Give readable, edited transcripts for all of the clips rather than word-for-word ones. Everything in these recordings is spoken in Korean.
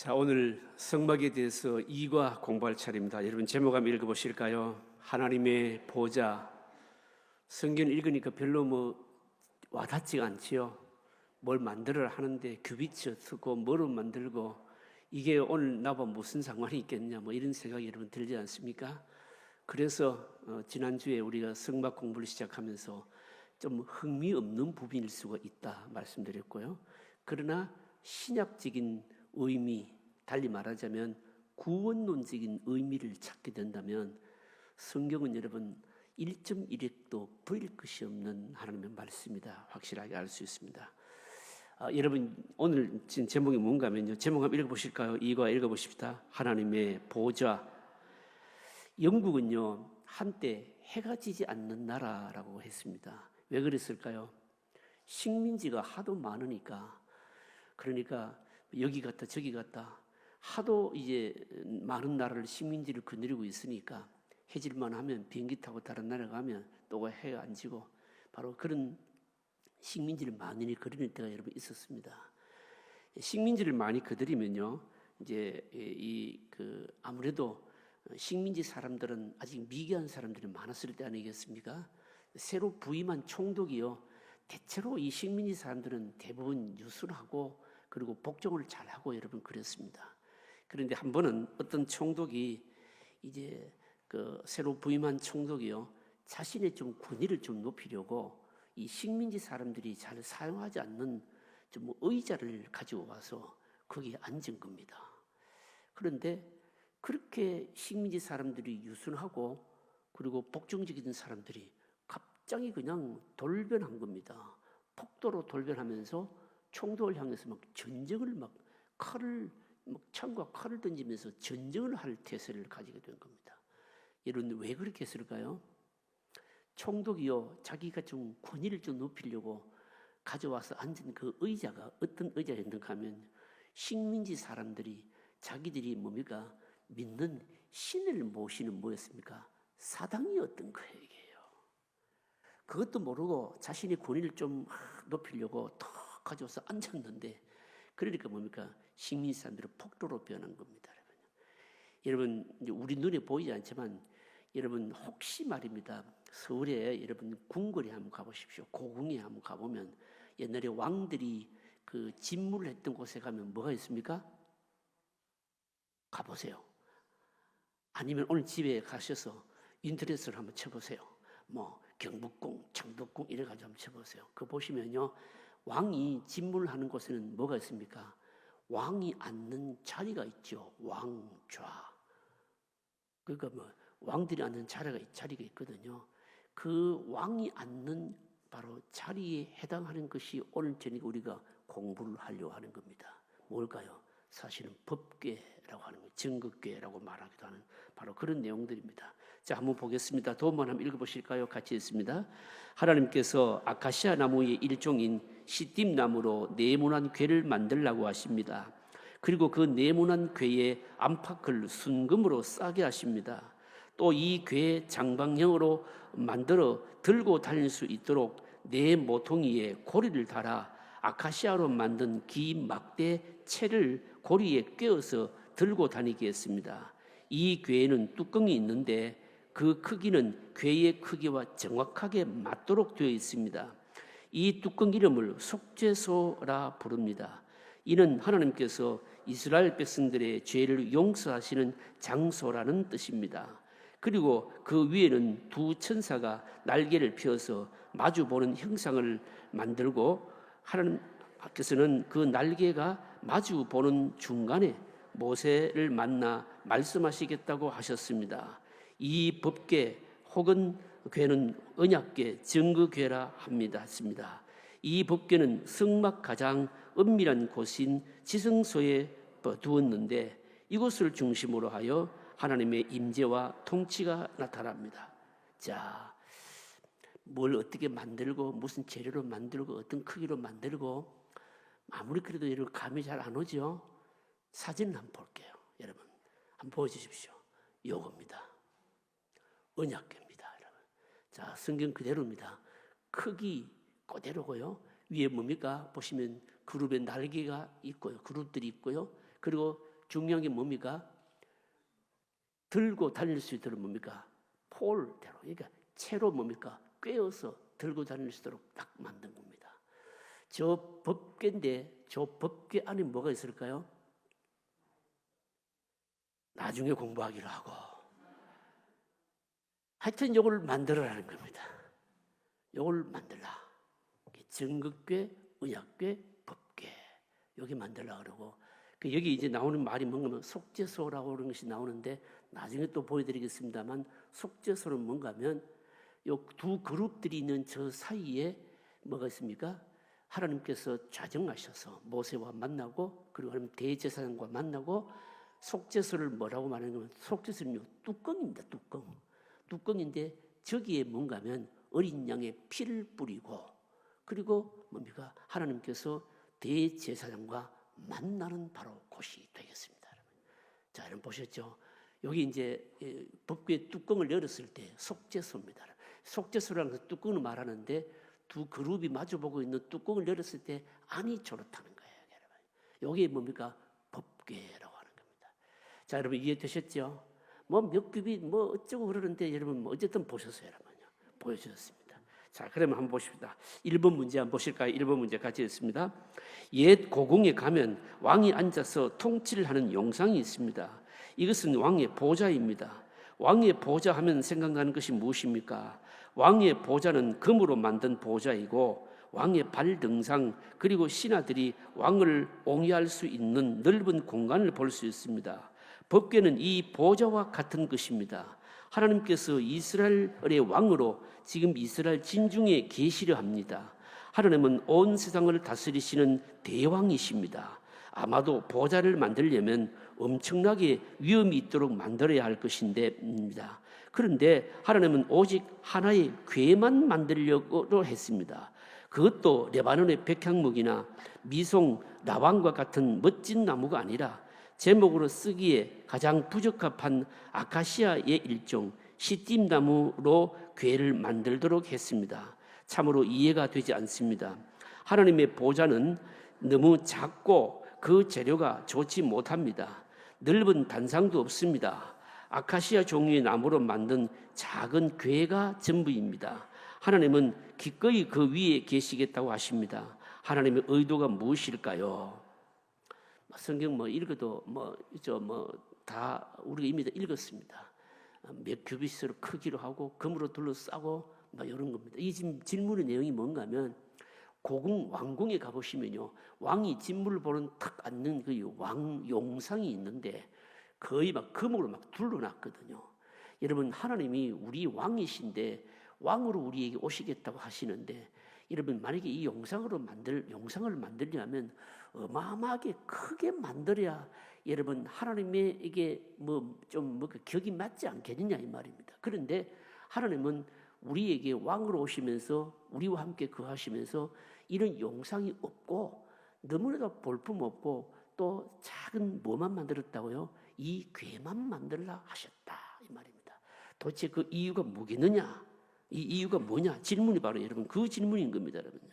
자, 오늘 성막에 대해서 2과 공부할 차례입니다. 여러분 제목 한번 읽어보실까요? 하나님의 보좌. 성경 읽으니까 별로 와닿지가 않지요. 뭘 만들어라 하는데 규비쳐 쓰고 뭐로 만들고 이게 오늘 나와 무슨 상관이 있겠냐 이런 생각이 여러분 들지 않습니까? 그래서 지난주에 우리가 성막 공부를 시작하면서 좀 흥미없는 부분일 수가 있다 말씀드렸고요. 그러나 신약적인 의미, 달리 말하자면 구원론적인 의미를 찾게 된다면 성경은 여러분 1.1핵도 보일 것이 없는 하나님의 말씀이다 확실하게 알 수 있습니다. 여러분 오늘 지금 제목이 뭔가 하면요, 제목 한번 읽어보실까요? 이거 읽어보십시다. 하나님의 보좌. 영국은요 한때 해가 지지 않는 나라라고 했습니다. 왜 그랬을까요? 식민지가 하도 많으니까. 그러니까 여기 갔다 저기 갔다 하도 이제 많은 나라를 식민지를 거느리고 있으니까 해질만 하면 비행기 타고 다른 나라 가면 또 해가 안 지고 바로 그런 식민지를 많이 거느릴 때가 여러분 있었습니다. 식민지를 많이 거느리면요 이제 아무래도 식민지 사람들은 아직 미개한 사람들이 많았을 때 아니겠습니까? 새로 부임한 총독이요 대체로 이 식민지 사람들은 대부분 유순하고 그리고 복종을 잘하고 여러분 그랬습니다. 그런데 한 번은 어떤 총독이 이제 새로 부임한 총독이요 자신의 좀 권위를 좀 높이려고 이 식민지 사람들이 잘 사용하지 않는 좀 의자를 가지고 와서 거기에 앉은 겁니다. 그런데 그렇게 식민지 사람들이 유순하고 그리고 복종적인 사람들이 갑자기 그냥 돌변한 겁니다. 폭도로 돌변하면서 총독을 향해서 전쟁을 창과 칼을 던지면서 전쟁을 할 태세를 가지게 된 겁니다. 여러분 왜 그렇게 했을까요? 총독이요 자기가 좀 권위를 좀 높이려고 가져와서 앉은 그 의자가 어떤 의자였는가 하면 식민지 사람들이 자기들이 믿는 신을 모시는 뭐였습니까? 사당이었던 거예요. 그것도 모르고 자신의 권위를 좀 높이려고 더 가져와서 앉았는데 그러니까 식민지 사람들은 폭도로 변한 겁니다. 여러분 우리 눈에 보이지 않지만 여러분 혹시 말입니다. 서울에 여러분 궁궐에 한번 가보십시오. 고궁에 한번 가보면 옛날에 왕들이 진물을 했던 곳에 가면 뭐가 있습니까? 가보세요. 아니면 오늘 집에 가셔서 인터넷을 한번 쳐보세요. 경복궁, 창덕궁 이래가지고 한번 쳐보세요. 그거 보시면요 왕이 진물하는 곳에는 뭐가 있습니까? 왕이 앉는 자리가 있죠. 왕좌. 그러니까 왕들이 앉는 자리가 있거든요. 그 왕이 앉는 바로 자리에 해당하는 것이 오늘 저녁에 우리가 공부를 하려고 하는 겁니다. 뭘까요? 사실은 법궤라고 하는 거예요. 정극궤라고 말하기도 하는 바로 그런 내용들입니다. 자, 한번 보겠습니다. 도움만 한번 읽어보실까요? 같이 읽습니다. 하나님께서 아카시아 나무의 일종인 시딤 나무로 네모난 궤를 만들라고 하십니다. 그리고 그 네모난 궤에 안팎을 순금으로 싸게 하십니다. 또 이 궤 장방형으로 만들어 들고 다닐 수 있도록 네 모퉁이에 고리를 달아 아카시아로 만든 긴 막대 채를 고리에 꿰어서 들고 다니게 했습니다. 이 궤에는 뚜껑이 있는데 그 크기는 궤의 크기와 정확하게 맞도록 되어 있습니다. 이 뚜껑 이름을 속죄소라 부릅니다. 이는 하나님께서 이스라엘 백성들의 죄를 용서하시는 장소라는 뜻입니다. 그리고 그 위에는 두 천사가 날개를 펴서 마주보는 형상을 만들고 하나님께서는 그 날개가 마주보는 중간에 모세를 만나 말씀하시겠다고 하셨습니다. 이 법궤 혹은 궤는 언약궤, 증거궤라 합니다. 이 법궤는 성막 가장 은밀한 곳인 지성소에 두었는데 이곳을 중심으로 하여 하나님의 임재와 통치가 나타납니다. 자, 뭘 어떻게 만들고 무슨 재료로 만들고 어떤 크기로 만들고 아무리 그래도 여러분 감이 잘 안 오죠? 사진을 한번 볼게요. 여러분 한번 보여주십시오. 요겁니다. 언약궤입니다. 여러분. 자, 성경 그대로입니다. 크기 그대로고요. 위에 뭡니까? 보시면 그룹의 날개가 있고요. 그룹들이 있고요. 그리고 중요한 게 뭡니까? 들고 다닐 수 있도록 뭡니까? 폴대로, 그러니까 채로 뭡니까? 꿰어서 들고 다닐 수 있도록 딱 만든 겁니다. 저 법궤인데 저 법궤 안에 뭐가 있을까요? 나중에 공부하기로 하고. 하여튼 이걸 만들어라는 겁니다. 이걸 만들라. 정극궤, 의약궤, 법궤. 여기 만들라 그러고. 여기 이제 나오는 말이 뭔가 속죄소라고 그런 것이 나오는데 나중에 또 보여드리겠습니다만, 속죄소는 뭔가 하면 이 두 그룹들이 있는 저 사이에 뭐가 있습니까? 하나님께서 좌정하셔서 모세와 만나고, 그리고 하나님 대제사장과 만나고, 속죄소를 뭐라고 말하는 거면, 속죄소는요 뚜껑입니다. 뚜껑인데 저기에 뭔가 하면 어린 양의 피를 뿌리고, 그리고 뭡니까? 하나님께서 대제사장과 만나는 바로 곳이 되겠습니다. 자, 여러분 보셨죠? 여기 이제 법궤 뚜껑을 열었을 때 속죄소입니다. 속죄소라는 것은 뚜껑을 말하는데, 두 그룹이 마주보고 있는 뚜껑을 열었을 때 안이 졸업하는 거예요. 여러분. 여기 뭡니까? 법궤라고 하는 겁니다. 자, 여러분 이해되셨죠? 몇 큐빗 어쩌고 그러는데 여러분 어쨌든 보셨어요, 여러분요. 보여주셨습니다. 자, 그러면 한번 보십시다. 1번 문제 한번 보실까요? 1번 문제 같이 있습니다. 옛 고궁에 가면 왕이 앉아서 통치를 하는 용상이 있습니다. 이것은 왕의 보좌입니다. 왕의 보좌 하면 생각나는 것이 무엇입니까? 왕의 보좌는 금으로 만든 보좌이고, 왕의 발등상, 그리고 신하들이 왕을 옹이할 수 있는 넓은 공간을 볼 수 있습니다. 법궤는 이 보좌와 같은 것입니다. 하나님께서 이스라엘의 왕으로 지금 이스라엘 진중에 계시려 합니다. 하나님은 온 세상을 다스리시는 대왕이십니다. 아마도 보좌를 만들려면 엄청나게 위험이 있도록 만들어야 할 것인데입니다. 그런데 하나님은 오직 하나의 궤만 만들려고 했습니다. 그것도 레바논의 백향목이나 미송, 라왕과 같은 멋진 나무가 아니라 제목으로 쓰기에 가장 부적합한 아카시아의 일종 시딤 나무로 궤를 만들도록 했습니다. 참으로 이해가 되지 않습니다. 하나님의 보좌는 너무 작고 그 재료가 좋지 못합니다. 넓은 단상도 없습니다. 아카시아 종류의 나무로 만든 작은 궤가 전부입니다. 하나님은 기꺼이 그 위에 계시겠다고 하십니다. 하나님의 의도가 무엇일까요? 성경 읽어도 다 우리가 이미 다 읽었습니다. 몇 큐빗으로 크기로 하고 금으로 둘러싸고 이런 겁니다. 이 지금 질문의 내용이 뭔가 하면, 고궁 왕궁에 가보시면요, 왕이 진물을 보는 탁 앉는 그 왕 용상이 있는데 거의 금으로 둘러놨거든요. 여러분, 하나님이 우리 왕이신데 왕으로 우리에게 오시겠다고 하시는데, 여러분 만약에 이 용상을 만들려면 어마어마하게 크게 만들어야 여러분 하나님에게 격이 맞지 않겠느냐 이 말입니다. 그런데 하나님은 우리에게 왕으로 오시면서 우리와 함께 거하시면서 이런 용상이 없고 너무나도 볼품 없고 또 작은 뭐만 만들었다고요? 이 궤만 만들라 하셨다 이 말입니다. 도대체 그 이유가 뭐겠느냐? 이 이유가 뭐냐? 질문이 바로 여러분 그 질문인 겁니다, 여러분요.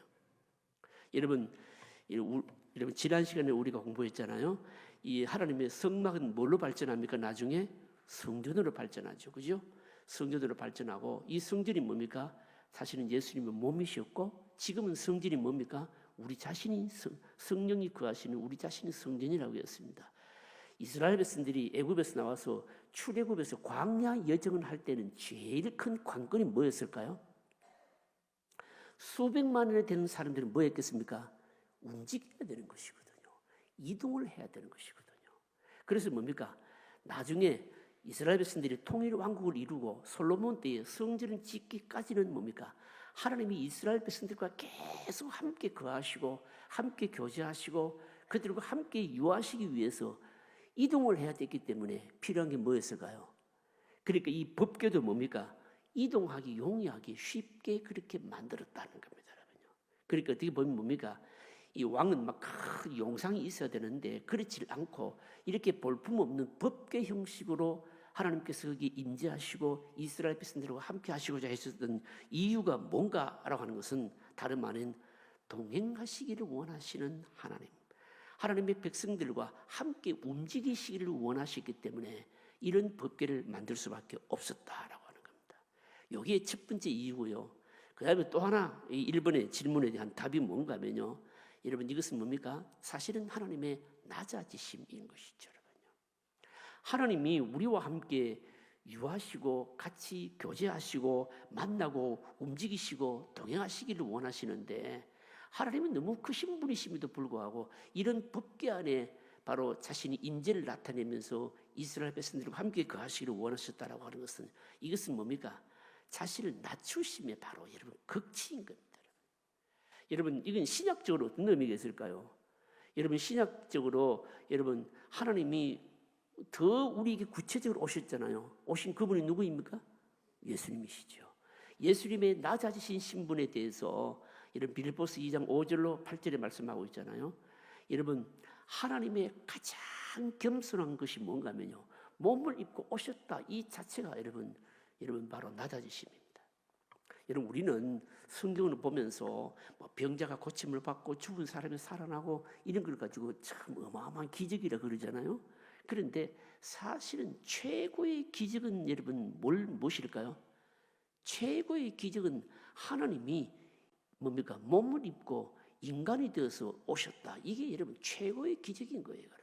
여러분 지난 시간에 우리가 공부했잖아요. 이 하나님의 성막은 뭘로 발전합니까? 나중에 성전으로 발전하죠, 그죠? 성전으로 발전하고, 이 성전이 뭡니까? 사실은 예수님의 몸이셨고, 지금은 성전이 뭡니까? 우리 자신이 성령이 거하시는 우리 자신이 성전이라고 했습니다. 이스라엘 백성들이 애굽에서 나와서 출애굽에서 광야 여정을 할 때는 제일 큰 관건이 뭐였을까요? 수백만이 되는 사람들이 뭐 했겠습니까? 움직여야 되는 것이거든요. 이동을 해야 되는 것이거든요. 그래서 뭡니까? 나중에 이스라엘 백성들이 통일 왕국을 이루고 솔로몬 때에 성전을 짓기까지는 뭡니까? 하나님이 이스라엘 백성들과 계속 함께 거하시고 함께 교제하시고 그들과 함께 유하시기 위해서 이동을 해야 됐기 때문에 필요한 게 뭐였을까요? 그러니까 이 법궤도 뭡니까? 이동하기 용이하기 쉽게 그렇게 만들었다는 겁니다. 그러니까 어떻게 보면 뭡니까? 이 왕은 큰 용상이 있어야 되는데 그렇지 않고 이렇게 볼품없는 법궤 형식으로 하나님께서 여기 임재하시고 이스라엘 백성들과 함께 하시고자 했었던 이유가 뭔가라고 하는 것은 다름 아닌 동행하시기를 원하시는 하나님, 하나님의 백성들과 함께 움직이시기를 원하시기 때문에 이런 법궤를 만들 수밖에 없었다라고 하는 겁니다. 여기에 첫 번째 이유고요. 그 다음에 또 하나, 이 1번의 질문에 대한 답이 뭔가 하면요, 여러분, 이것은 뭡니까? 사실은 하나님의 낮아지심인 것이죠. 하나님이 우리와 함께 유하시고 같이 교제하시고 만나고 움직이시고 동행하시기를 원하시는데, 하나님은 너무 크신 분이심에도 불구하고 이런 법궤 안에 바로 자신이 임재를 나타내면서 이스라엘 백성들과 함께 거하시기를 원하셨다라고 하는 것은, 이것은 뭡니까? 자신을 낮추심의 바로 여러분 극치인 겁니다. 여러분, 이건 신약적으로 어떤 의미가 있을까요? 여러분, 신약적으로 여러분 하나님이 더 우리에게 구체적으로 오셨잖아요. 오신 그분이 누구입니까? 예수님이시죠. 예수님의 낮아지신 신분에 대해서 여러분 빌립보서 2장 5절로 8절에 말씀하고 있잖아요. 여러분, 하나님의 가장 겸손한 것이 뭔가 하면요, 몸을 입고 오셨다, 이 자체가 여러분 바로 낮아지심입니다. 여러분, 우리는 성경을 보면서 병자가 고침을 받고 죽은 사람이 살아나고 이런 걸 가지고 참 어마어마한 기적이라 그러잖아요. 그런데 사실은 최고의 기적은 여러분 무엇일까요? 최고의 기적은 하나님이 뭡니까? 몸을 입고 인간이 되어서 오셨다. 이게 여러분 최고의 기적인 거예요, 여러분.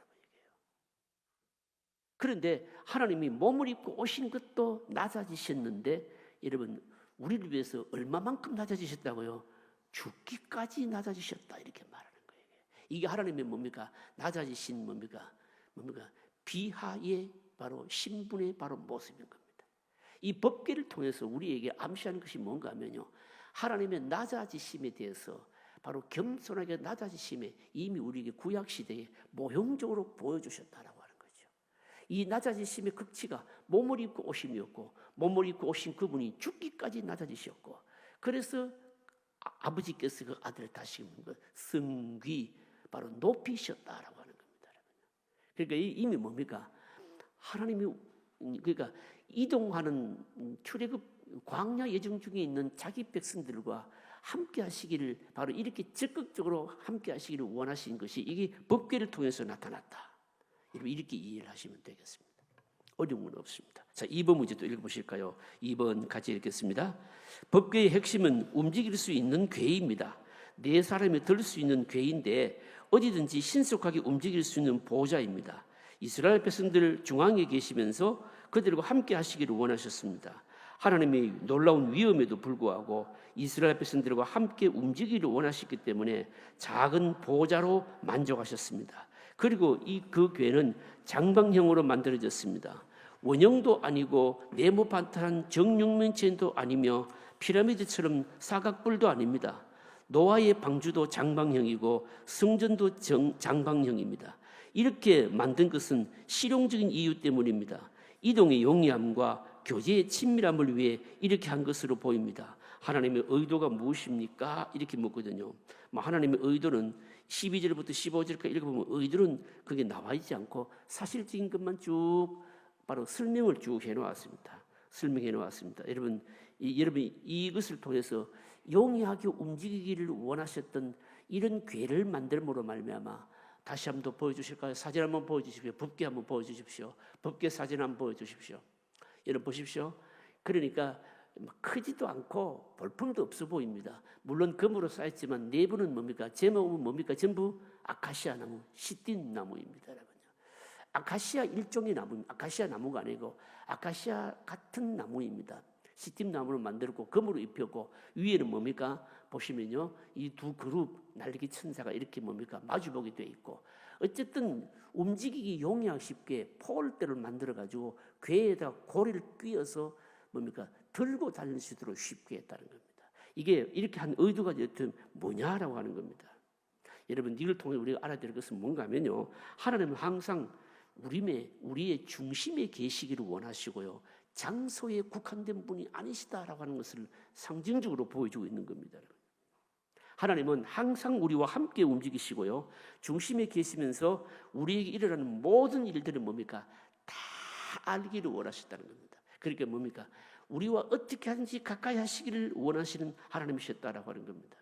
그런데 하나님이 몸을 입고 오신 것도 낮아지셨는데, 여러분 우리를 위해서 얼마만큼 낮아지셨다고요? 죽기까지 낮아지셨다, 이렇게 말하는 거예요. 이게 하나님의 뭡니까? 낮아지신 뭡니까? 비하의 바로 신분의 바로 모습인 겁니다. 이 법궤를 통해서 우리에게 암시하는 것이 뭔가 하면요, 하나님의 낮아지심에 대해서 바로 겸손하게 낮아지심에 이미 우리에게 구약시대에 모형적으로 보여주셨다라고 하는 거죠. 이 낮아지심의 극치가 몸을 입고 오심이었고, 몸을 입고 오신 그분이 죽기까지 낮아지셨고, 그래서 아버지께서 그 아들을 다시 성귀 바로 높이셨다라고 하는 겁니다. 그러니까 이미 뭡니까? 하나님이 그러니까 이동하는 출애굽 광야 예정 중에 있는 자기 백성들과 함께 하시기를, 바로 이렇게 적극적으로 함께 하시기를 원하신 것이 이게 법궤를 통해서 나타났다. 여러분, 이렇게 이해를 하시면 되겠습니다. 어려운 건 없습니다. 자, 2번 문제 또 읽어보실까요? 2번 같이 읽겠습니다. 법궤의 핵심은 움직일 수 있는 궤입니다. 네 사람이 들 수 있는 궤인데 어디든지 신속하게 움직일 수 있는 보호자입니다. 이스라엘 백성들 중앙에 계시면서 그들과 함께 하시기를 원하셨습니다. 하나님이 놀라운 위험에도 불구하고 이스라엘 백성들과 함께 움직이기를 원하셨기 때문에 작은 보호자로 만족하셨습니다. 그리고 그 궤는 장방형으로 만들어졌습니다. 원형도 아니고 네모반탄한 정육면체도 아니며 피라미드처럼 사각뿔도 아닙니다. 노아의 방주도 장방형이고 성전도 장방형입니다. 이렇게 만든 것은 실용적인 이유 때문입니다. 이동의 용이함과 교제의 친밀함을 위해 이렇게 한 것으로 보입니다. 하나님의 의도가 무엇입니까? 이렇게 묻거든요. 하나님의 의도는 12절부터 15절까지 읽어보면 의도는 그게 나와 있지 않고 사실적인 것만 쭉 바로 설명을 쭉 해놓았습니다. 설명해 놓았습니다. 여러분 이것을 통해서 용이하게 움직이기를 원하셨던 이런 궤를 만들므로 말미암아, 다시 한번 더 보여주실까요? 사진 한번 보여주십시오. 법궤 한번 보여주십시오. 법궤 사진 한번 보여주십시오. 여러분 보십시오. 그러니까 크지도 않고 볼품도 없어 보입니다. 물론 금으로 쌓였지만 내부는 뭡니까? 제목은 뭡니까? 전부 아카시아 나무, 시딘 나무입니다, 여러분요. 아카시아 일종의 나무, 아카시아 나무가 아니고 아카시아 같은 나무입니다. 시딘 나무를 만들고 금으로 입혔고, 위에는 뭡니까? 보시면요, 이 두 그룹 날개 천사가 이렇게 뭡니까? 마주보게 돼 있고, 어쨌든 움직이기 용이하기 쉽게 폴대를 만들어 가지고 궤에다 고리를 끼워서 뭡니까? 들고 다닐 수 있도록 쉽게 했다는 겁니다. 이게 이렇게 한 의도가 여튼 뭐냐라고 하는 겁니다. 여러분, 이걸 통해 우리가 알아야 될 것은 뭔가 하면요, 하나님은 항상 우리의 중심에 계시기를 원하시고요, 장소에 국한된 분이 아니시다라고 하는 것을 상징적으로 보여주고 있는 겁니다. 하나님은 항상 우리와 함께 움직이시고요, 중심에 계시면서 우리에게 일어나는 모든 일들은 뭡니까? 다 알기를 원하셨다는 겁니다. 그러니까 뭡니까? 우리와 어떻게 하든지 가까이 하시기를 원하시는 하나님이셨다라고 하는 겁니다.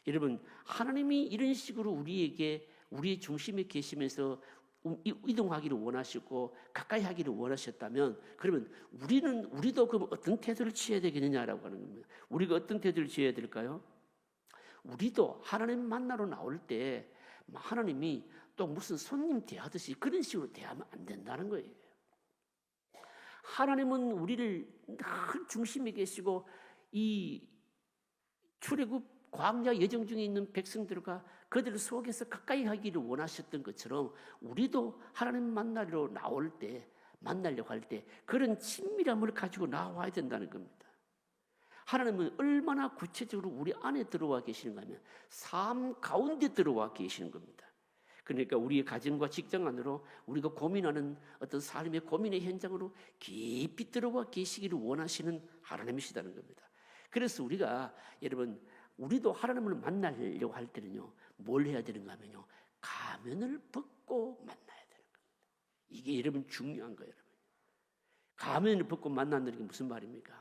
여러분, 하나님이 이런 식으로 우리에게 우리 중심에 계시면서 이동하기를 원하시고 가까이 하기를 원하셨다면, 그러면 우리도 그럼 어떤 태도를 취해야 되겠느냐라고 하는 겁니다. 우리가 어떤 태도를 취해야 될까요? 우리도 하나님 만나러 나올 때 하나님이 또 무슨 손님 대하듯이 그런 식으로 대하면 안 된다는 거예요. 하나님은 우리를 늘 중심에 계시고 이 출애굽 광야 여정 중에 있는 백성들과 그들 속에서 가까이 하기를 원하셨던 것처럼 우리도 하나님 만나러 나올 때, 만나려고 할 때 그런 친밀함을 가지고 나와야 된다는 겁니다. 하나님은 얼마나 구체적으로 우리 안에 들어와 계시는가 하면 삶 가운데 들어와 계시는 겁니다. 그러니까 우리의 가정과 직장 안으로 우리가 고민하는 어떤 삶의 고민의 현장으로 깊이 들어와 계시기를 원하시는 하나님이시다는 겁니다. 그래서 우리가 여러분 우리도 하나님을 만나려고 할 때는요, 뭘 해야 되는가 하면요, 가면을 벗고 만나야 되는 겁니다. 이게 여러분 중요한 거예요. 여러분. 가면을 벗고 만난다는 게 무슨 말입니까?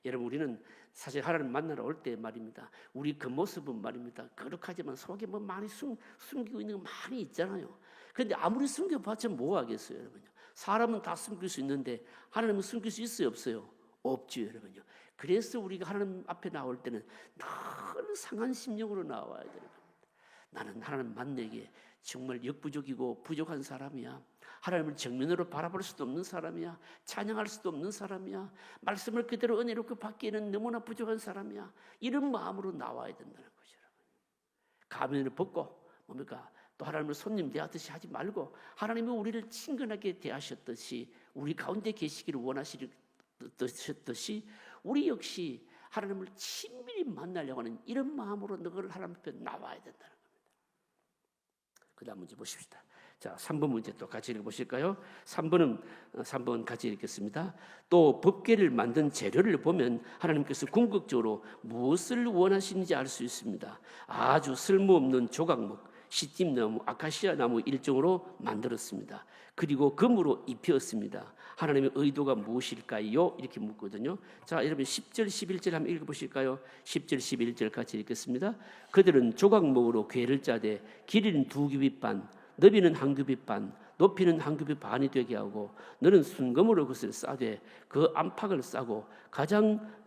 여러분 우리는 사실 하나님 만나러 올 때 말입니다, 우리 겉모습은 말입니다, 거룩하지만 속에 뭐 많이 숨기고 있는 거 많이 있잖아요. 그런데 아무리 숨겨봤자 뭐 하겠어요, 여러분요. 사람은 다 숨길 수 있는데 하나님은 숨길 수 있어요, 없어요? 없죠, 여러분요. 그래서 우리가 하나님 앞에 나올 때는 늘 상한 심령으로 나와야 되는 겁니다. 나는 하나님 만나기에 정말 역부족이고 부족한 사람이야. 하나님을 정면으로 바라볼 수도 없는 사람이야. 찬양할 수도 없는 사람이야. 말씀을 그대로 은혜롭게 받기에는 너무나 부족한 사람이야. 이런 마음으로 나와야 된다는 거죠. 가면을 벗고 뭡니까? 또 하나님을 손님 대하듯이 하지 말고 하나님이 우리를 친근하게 대하셨듯이 우리 가운데 계시기를 원하셨듯이 우리 역시 하나님을 친밀히 만나려고 하는 이런 마음으로 늘 하나님 앞에 나와야 된다는 겁니다. 그 다음 문제 보십시다. 자, 3번 문제 또 같이 읽어보실까요? 3번 같이 읽겠습니다. 또 법궤를 만든 재료를 보면 하나님께서 궁극적으로 무엇을 원하시는지 알 수 있습니다. 아주 쓸모없는 조각목, 시팀나무, 아카시아 나무 일종으로 만들었습니다. 그리고 금으로 입혔습니다. 하나님의 의도가 무엇일까요? 이렇게 묻거든요. 자, 여러분 10절 11절 한번 읽어보실까요? 10절 11절 같이 읽겠습니다. 그들은 조각목으로 궤를 짜되 길이는 2규빗 반, 너비는 1규빗 반, 높이는 1규빗 반이 되게 하고 너는 순금으로 그것을 싸되 그 안팎을 싸고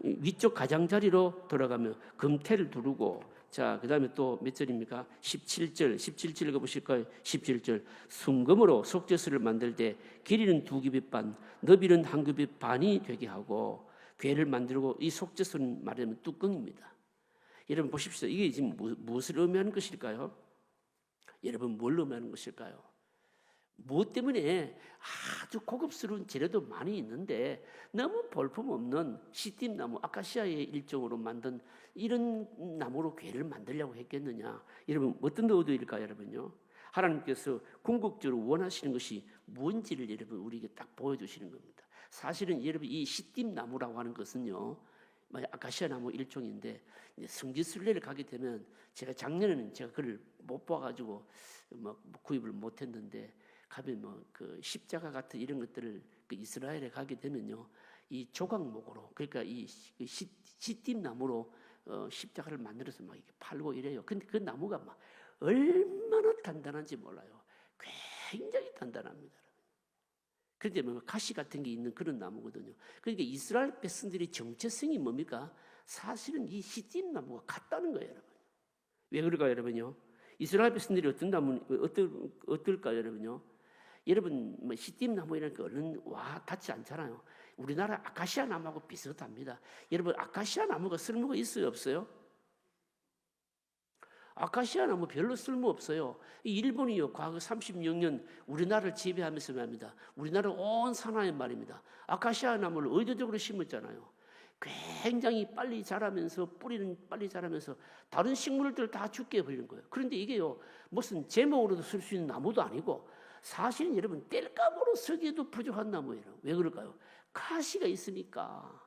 위쪽 가장자리로 돌아가며 금태를 두르고, 자, 그 다음에 또 몇 절입니까? 17절 읽어보실까요? 17절. 순금으로 속죄소를 만들 때 길이는 2규빗 반, 너비는 1규빗 반이 되게 하고 궤를 만들고, 이 속죄소는 말하자면 뚜껑입니다. 여러분 보십시오. 이게 지금 무엇을 의미하는 것일까요? 여러분 뭘 의미하는 것일까요? 무엇 때문에 아주 고급스러운 재료도 많이 있는데 너무 볼품없는 시팀나무, 아카시아의 일종으로 만든 이런 나무로 궤를 만들려고 했겠느냐? 여러분 어떤 의도일까요, 여러분요? 하나님께서 궁극적으로 원하시는 것이 뭔지를 여러분 우리에게 딱 보여주시는 겁니다. 사실은 여러분 이 시팀나무라고 하는 것은요, 아카시아 나무 일종인데 성지순례를 가게 되면, 제가 작년에는 제가 그걸 못 봐가지고 구입을 못했는데 가면 그 십자가 같은 이런 것들을 그 이스라엘에 가게 되면요, 이 조각목으로, 그러니까 이 시팀나무로 십자가를 만들어서 막 이렇게 팔고 이래요. 근데 그 나무가 막 얼마나 단단한지 몰라요. 굉장히 단단합니다. 그런데 뭐 가시 같은 게 있는 그런 나무거든요. 그러니까 이스라엘 백성들의 정체성이 뭡니까? 사실은 이 시팀나무가 같다는 거예요, 여러분. 왜 그럴까요, 여러분요? 이스라엘 백성들이 어떨까요, 여러분요? 여러분 뭐 시팀나무 이런 거 얼른 닿지 않잖아요. 우리나라 아카시아 나무하고 비슷합니다. 여러분 아카시아 나무가 쓸모가 있어요, 없어요? 아카시아 나무 별로 쓸모 없어요. 일본이요, 과거 36년 우리나라를 지배하면서 말입니다, 우리나라 온 산하에 말입니다, 아카시아 나무를 의도적으로 심었잖아요. 굉장히 빨리 자라면서, 뿌리는 빨리 자라면서 다른 식물들 다 죽게 해버리는 거예요. 그런데 이게요, 무슨 제목으로도 쓸 수 있는 나무도 아니고 사실은 여러분 땔감으로 쓰기에도 부족한 나무예요. 왜 그럴까요? 가시가 있으니까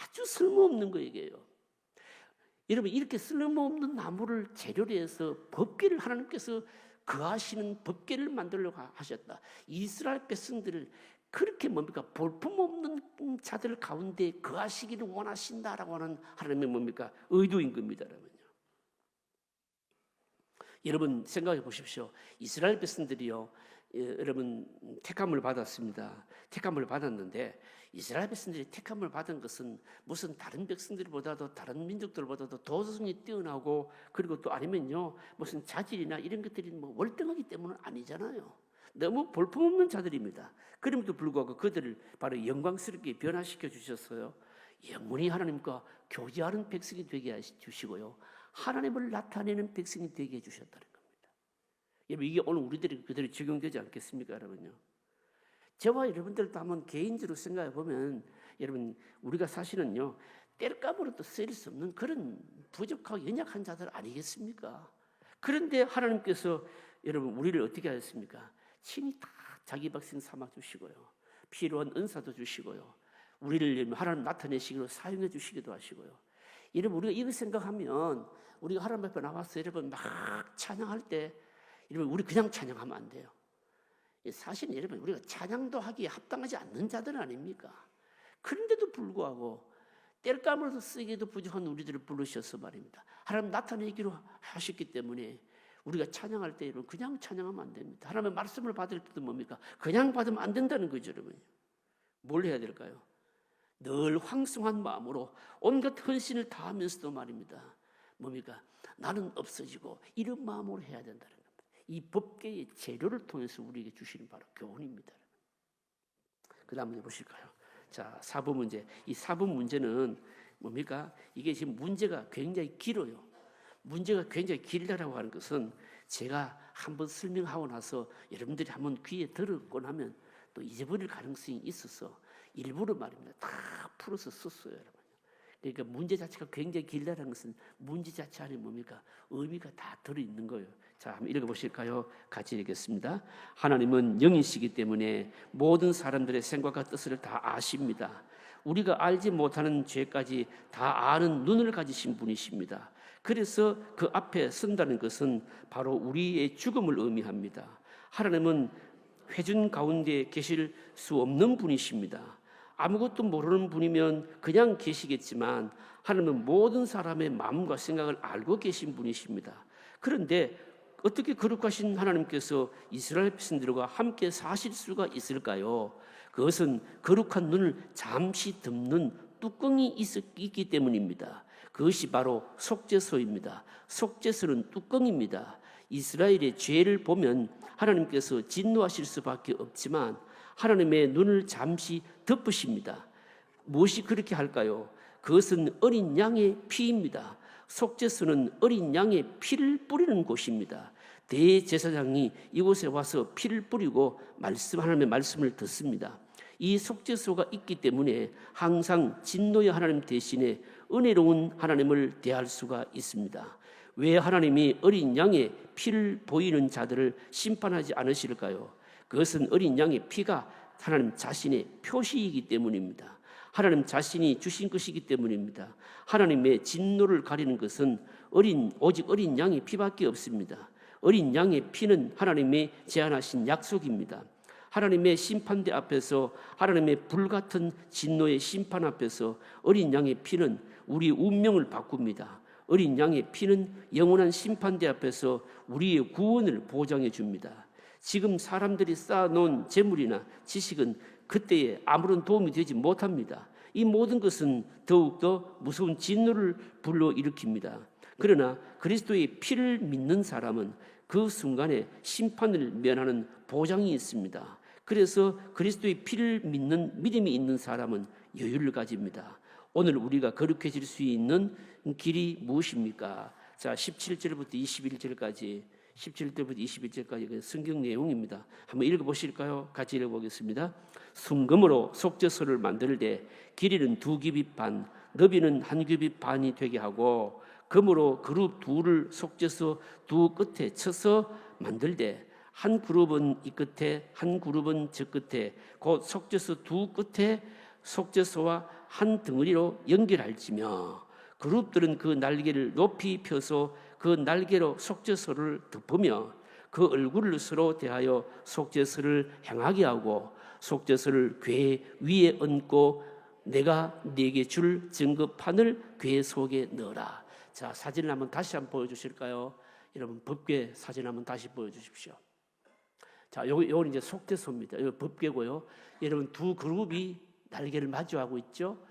아주 쓸모없는 거 이게요. 여러분 이렇게 쓸모없는 나무를 재료로 해서 법궤를 하나님께서 거하시는 법궤를 만들려고 하셨다. 이스라엘 백성들을 그렇게 뭡니까? 볼품없는 자들 가운데 거하시기를 원하신다라고 하는 하나님의 뭡니까? 의도인 겁니다, 여러분요. 여러분 생각해 보십시오. 이스라엘 백성들이요, 여러분 택함을 받았습니다. 택함을 받았는데 이스라엘 백성들이 택함을 받은 것은 무슨 다른 백성들보다도 다른 민족들보다도 도덕성이 뛰어나고 그리고 또 아니면요 무슨 자질이나 이런 것들이 뭐 월등하기 때문은 아니잖아요. 너무 볼품없는 자들입니다. 그럼에도 불구하고 그들을 바로 영광스럽게 변화시켜 주셨어요. 영원히 하나님과 교제하는 백성이 되게 해주시고요, 하나님을 나타내는 백성이 되게 해주셨다는 겁니다. 여러분 이게 오늘 우리들이 그대로 적용되지 않겠습니까, 여러분요? 저와 여러분들도 한번 개인적으로 생각해 보면, 여러분 우리가 사실은요 뗄감으로도 쓰일 수 없는 그런 부족하고 연약한 자들 아니겠습니까? 그런데 하나님께서 여러분 우리를 어떻게 하셨습니까? 친히 다 자기 백성 삼아 주시고요, 필요한 은사도 주시고요, 우리를 하나님 나타내시기로 사용해 주시기도 하시고요. 여러분 우리가 이거 생각하면 우리가 하나님 앞에 나와서 여러분 막 찬양할 때 여러분 우리 그냥 찬양하면 안 돼요. 사실 여러분 우리가 찬양도 하기에 합당하지 않는 자들 아닙니까? 그런데도 불구하고 뗄감으로서 쓰기에도 부족한 우리들을 부르셔서 말입니다, 하나님 나타내기로 하셨기 때문에 우리가 찬양할 때 여러분 그냥 찬양하면 안 됩니다. 하나님의 말씀을 받을 때도 뭡니까? 그냥 받으면 안 된다는 거죠, 여러분. 뭘 해야 될까요? 늘 황송한 마음으로 온갖 헌신을 다하면서도 말입니다, 뭡니까? 나는 없어지고 이런 마음으로 해야 된다는 겁니다. 이 법계의 재료를 통해서 우리에게 주시는 바로 교훈입니다. 그 다음 문제 보실까요? 자, 4번 문제. 이 4번 문제는 뭡니까? 이게 지금 문제가 굉장히 길어요. 문제가 굉장히 길다라고 하는 것은 제가 한번 설명하고 나서 여러분들이 한번 귀에 들었고 나면 또 잊어버릴 가능성이 있어서 일부러 말입니다, 다 풀어서 썼어요, 여러분. 그러니까 문제 자체가 굉장히 길다는 것은 문제 자체 안에 뭡니까? 의미가 다 들어있는 거예요. 자, 한번 읽어보실까요? 같이 읽겠습니다. 하나님은 영이시기 때문에 모든 사람들의 생각과 뜻을 다 아십니다. 우리가 알지 못하는 죄까지 다 아는 눈을 가지신 분이십니다. 그래서 그 앞에 선다는 것은 바로 우리의 죽음을 의미합니다. 하나님은 회중 가운데 계실 수 없는 분이십니다. 아무것도 모르는 분이면 그냥 계시겠지만 하나님은 모든 사람의 마음과 생각을 알고 계신 분이십니다. 그런데 어떻게 거룩하신 하나님께서 이스라엘 백성들과 함께 사실 수가 있을까요? 그것은 거룩한 눈을 잠시 덮는 뚜껑이 있기 때문입니다. 그것이 바로 속죄소입니다. 속죄소는 뚜껑입니다. 이스라엘의 죄를 보면 하나님께서 진노하실 수밖에 없지만 하나님의 눈을 잠시 덮으십니다. 무엇이 그렇게 할까요? 그것은 어린 양의 피입니다. 속죄소는 어린 양의 피를 뿌리는 곳입니다. 대제사장이 이곳에 와서 피를 뿌리고 하나님의 말씀을 듣습니다. 이 속죄소가 있기 때문에 항상 진노의 하나님 대신에 은혜로운 하나님을 대할 수가 있습니다. 왜 하나님이 어린 양의 피를 보이는 자들을 심판하지 않으실까요? 그것은 어린 양의 피가 하나님 자신의 표시이기 때문입니다. 하나님 자신이 주신 것이기 때문입니다. 하나님의 진노를 가리는 것은 오직 어린 양의 피밖에 없습니다. 어린 양의 피는 하나님의 제안하신 약속입니다. 하나님의 심판대 앞에서, 하나님의 불같은 진노의 심판 앞에서 어린 양의 피는 우리의 운명을 바꿉니다. 어린 양의 피는 영원한 심판대 앞에서 우리의 구원을 보장해 줍니다. 지금 사람들이 쌓아놓은 재물이나 지식은 그때에 아무런 도움이 되지 못합니다. 이 모든 것은 더욱더 무서운 진노를 불러일으킵니다. 그러나 그리스도의 피를 믿는 사람은 그 순간에 심판을 면하는 보장이 있습니다. 그래서 그리스도의 피를 믿는 믿음이 있는 사람은 여유를 가집니다. 오늘 우리가 거룩해질 수 있는 길이 무엇입니까? 자, 17절부터 21절까지 17절부터 21절까지 성경 내용입니다. 한번 읽어보실까요? 같이 읽어보겠습니다. 순금으로 속죄소를 만들 때 길이는 2규빗 반, 너비는 1규빗 반이 되게 하고 금으로 그룹 둘을 속죄소 두 끝에 쳐서 만들 때 한 그룹은 이 끝에 한 그룹은 저 끝에 곧 속죄소 두 끝에 속죄소와 한 덩어리로 연결할지며 그룹들은 그 날개를 높이 펴서 그 날개로 속죄소를 덮으며 그 얼굴을 서로 대하여 속죄소를 향하게 하고 속죄소를 궤 위에 얹고 내가 네게 줄 증거판을 궤 속에 넣어라. 자, 사진을 한번 다시 한번 보여주실까요? 여러분 법궤 사진 한번 다시 보여주십시오. 자, 요건 이제 속죄소입니다. 이거 법궤고요. 여러분 두 그룹이 날개를 마주하고 있죠.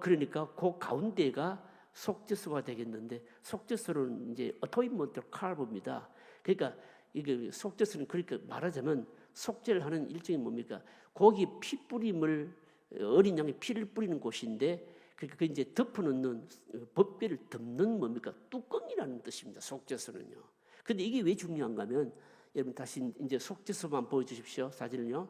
그러니까 그 가운데가 속죄소가 되겠는데, 속죄소는 이제 어토인먼트 칼브입니다. 그러니까 이게 속죄소는, 그러니까 말하자면 속죄를 하는 일종이 뭡니까? 거기 피 뿌림을, 어린 양의 피를 뿌리는 곳인데, 그러니까 그 이제 덮어놓는, 법궤를 덮는 뭡니까? 뚜껑이라는 뜻입니다. 속죄소는요. 근데 이게 왜 중요한가 하면, 여러분 다시 이제 속죄소만 보여주십시오. 사진을요.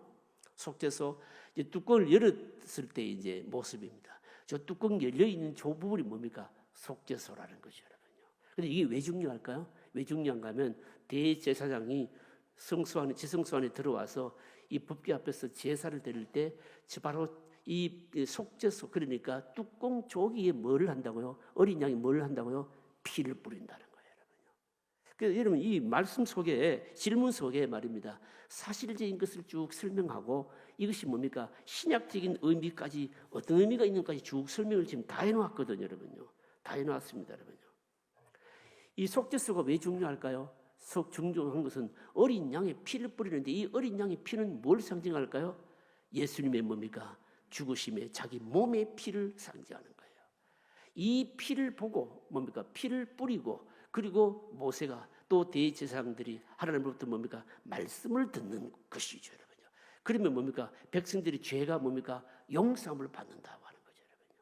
속죄소 이제 뚜껑을 열었을 때 이제 모습입니다. 저 뚜껑 열려 있는 저 부분이 뭡니까? 속죄소라는 거죠, 여러분요. 근데 이게 왜 중요할까요? 왜 중요한가 하면 대제사장이 성소 안에, 지성소 안에 들어와서 이 법궤 앞에서 제사를 드릴 때 바로 이 속죄소, 그러니까 뚜껑 조기에 뭐를 한다고요? 어린 양이 뭘 한다고요? 피를 뿌린다는 거예요, 여러분요. 그래서 여러분 이 말씀 속에, 질문 속에 말입니다, 사실적인 것을 쭉 설명하고, 이것이 뭡니까? 신약적인 의미까지, 어떤 의미가 있는지까지 쭉 설명을 지금 다 해놓았거든요, 여러분요. 다 해놓았습니다, 여러분요. 이 속죄소가 왜 중요할까요? 중요한 것은 어린 양의 피를 뿌리는데, 이 어린 양의 피는 뭘 상징할까요? 예수님의 뭡니까? 죽으심에 자기 몸의 피를 상징하는 거예요. 이 피를 보고 뭡니까? 피를 뿌리고, 그리고 모세가 또 대제사장들이 하나님으로부터 뭡니까? 말씀을 듣는 것이죠, 여러분요. 그러면 뭡니까? 백성들이 죄가 뭡니까? 용서함을 받는다고 하는 거죠, 여러분요.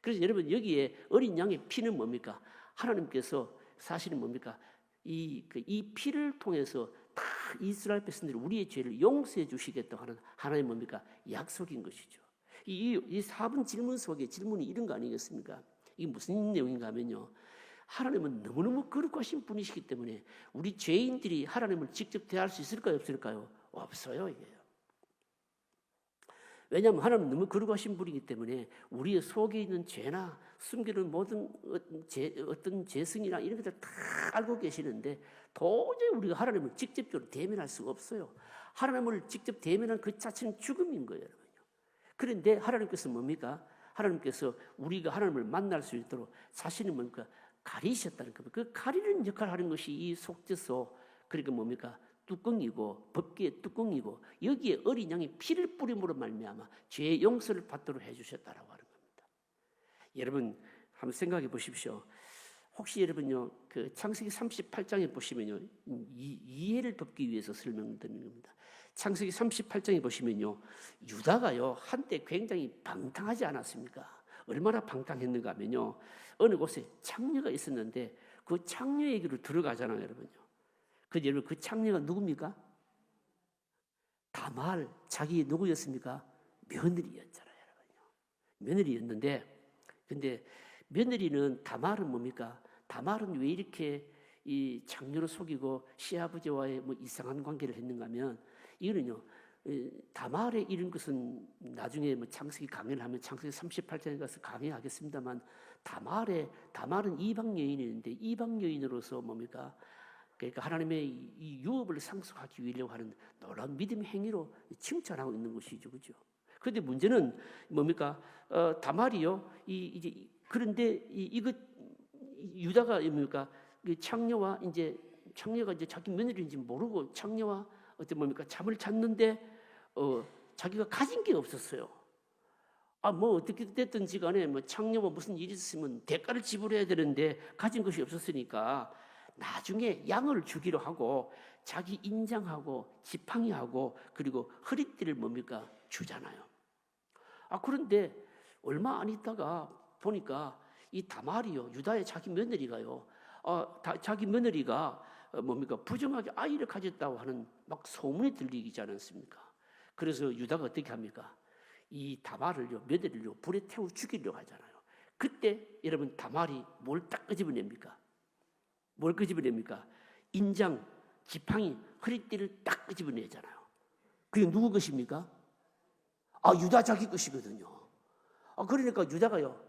그래서 여러분 여기에 어린 양의 피는 뭡니까? 하나님께서 사실은 뭡니까? 이 피를 통해서 다 이스라엘 백성들이 우리의 죄를 용서해 주시겠다고 하는 하나님의 뭡니까? 약속인 것이죠. 이 4번 질문 속에 질문이 이런 거 아니겠습니까? 이게 무슨 내용인가 하면요, 하나님은 너무너무 거룩하신 분이시기 때문에 우리 죄인들이 하나님을 직접 대할 수 있을까요, 없을까요? 없어요, 이게요. 왜냐하면 하나님은 너무 거룩하신 분이기 때문에 우리의 속에 있는 죄나 숨기는 모든 어떤 죄성이나 이런 것들 다 알고 계시는데, 도저히 우리가 하나님을 직접적으로 대면할 수가 없어요. 하나님을 직접 대면한 그 자체는 죽음인 거예요, 여러분요. 그런데 하나님께서 뭡니까? 하나님께서 우리가 하나님을 만날 수 있도록 자신이 뭡니까? 가리셨다는 겁니다. 그 가리는 역할을 하는 것이 이 속죄소, 그러니까 뭡니까? 뚜껑이고, 법궤의 뚜껑이고, 여기에 어린 양이 피를 뿌림으로 말미암아 죄의 용서를 받도록 해주셨다라고 하는 겁니다. 여러분 한번 생각해 보십시오. 혹시 여러분요, 그 창세기 38장에 보시면요, 이해를 돕기 위해서 설명드리는 겁니다. 창세기 38장에 보시면요, 유다가요 한때 굉장히 방탕하지 않았습니까? 얼마나 방탕했는가 하면요, 어느 곳에 창녀가 있었는데 그 창녀에게로 들어가잖아요, 여러분요. 여러분 그 창녀가 누굽니까? 다말, 자기 누구였습니까? 며느리였잖아요, 여러분요. 며느리였는데, 근데 며느리는, 다말은 뭡니까? 다말은 왜 이렇게 이 창녀를 속이고 시아버지와의 뭐 이상한 관계를 했는가 하면, 이거는요, 다말의 이런 것은 나중에 뭐 창세기 강의를 하면 창세기 38장에 가서 강의하겠습니다만, 다말은 이방 여인이었는데, 이방 여인으로서 뭡니까? 그러니까 하나님의 이 유업을 상속하기 위하려고 하는 놀라운 믿음의 행위로 칭찬하고 있는 것이죠, 그렇죠? 그런데 문제는 뭡니까? 다말이요. 그런데 이거 유다가 뭡니까? 창녀가 이제 자기 며느리인지 모르고 창녀와 어떤 뭡니까? 잠을 잤는데 자기가 가진 게 없었어요. 뭐 어떻게 됐든지 간에 뭐 창녀와 무슨 일이 있으면 대가를 지불해야 되는데 가진 것이 없었으니까 나중에 양을 주기로 하고 자기 인장하고 지팡이하고 그리고 허리띠를 뭡니까? 주잖아요. 그런데 얼마 안 있다가 보니까 이 다말이요, 유다의 자기 며느리가요, 자기 며느리가 뭡니까? 부정하게 아이를 가졌다고 하는 막 소문이 들리지 않았습니까? 그래서 유다가 어떻게 합니까? 이 다말을요, 며느리를요, 불에 태워 죽이려고 하잖아요. 그때 여러분 다말이 뭘 딱 끄집어냅니까? 뭘 끄집어냅니까? 인장, 지팡이, 허리띠를 딱 끄집어내잖아요. 그게 누구 것입니까? 유다 자기 것이거든요. 그러니까 유다가요,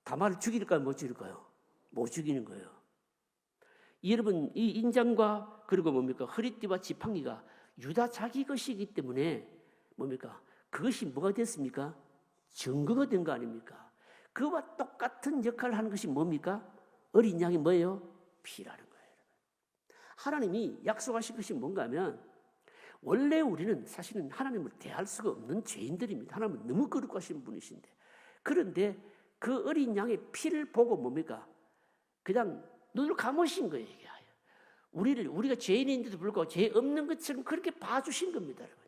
다말을 죽일까요, 못 죽일까요? 못 죽이는 거예요. 여러분, 이 인장과 그리고 뭡니까? 허리띠와 지팡이가 유다 자기 것이기 때문에 뭡니까? 그것이 뭐가 됐습니까? 증거가 된 거 아닙니까? 그와 똑같은 역할을 하는 것이 뭡니까? 어린 양이 뭐예요? 피라는 거예요. 하나님이 약속하신 것이 뭔가 하면 원래 우리는 사실은 하나님을 대할 수가 없는 죄인들입니다. 하나님은 너무 거룩하신 분이신데, 그런데 그 어린 양의 피를 보고 뭡니까? 그냥 눈을 감으신 거예요. 우리가 죄인인데도 불구하고 죄 없는 것처럼 그렇게 봐주신 겁니다, 여러분.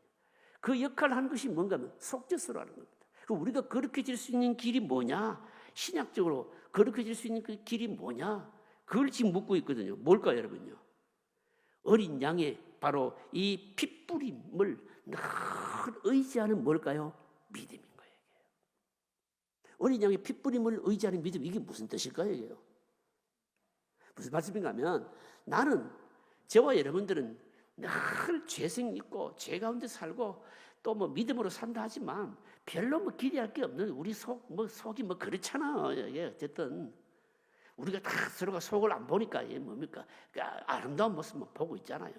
그 역할을 한 것이 뭔가 하면 속죄소라는 겁니다. 우리가 거룩해질 수 있는 길이 뭐냐? 신약적으로 거룩해질 수 있는 그 길이 뭐냐? 그걸 지금 묻고 있거든요. 뭘까요, 여러분요? 어린 양의 바로 이 핏뿌림을 늘 의지하는 뭘까요? 믿음인 거예요. 어린 양의 핏뿌림을 의지하는 믿음, 이게 무슨 뜻일까요? 이게요? 무슨 말씀인가 하면, 나는, 저와 여러분들은 늘 죄성 있고 죄 가운데 살고 또 뭐 믿음으로 산다 하지만 별로 뭐 기대할 게 없는 우리 속이 뭐 그렇잖아. 예, 어쨌든 우리가 다 서로가 속을 안 보니까 예, 뭡니까? 그러니까 아름다운 모습만 보고 있잖아요.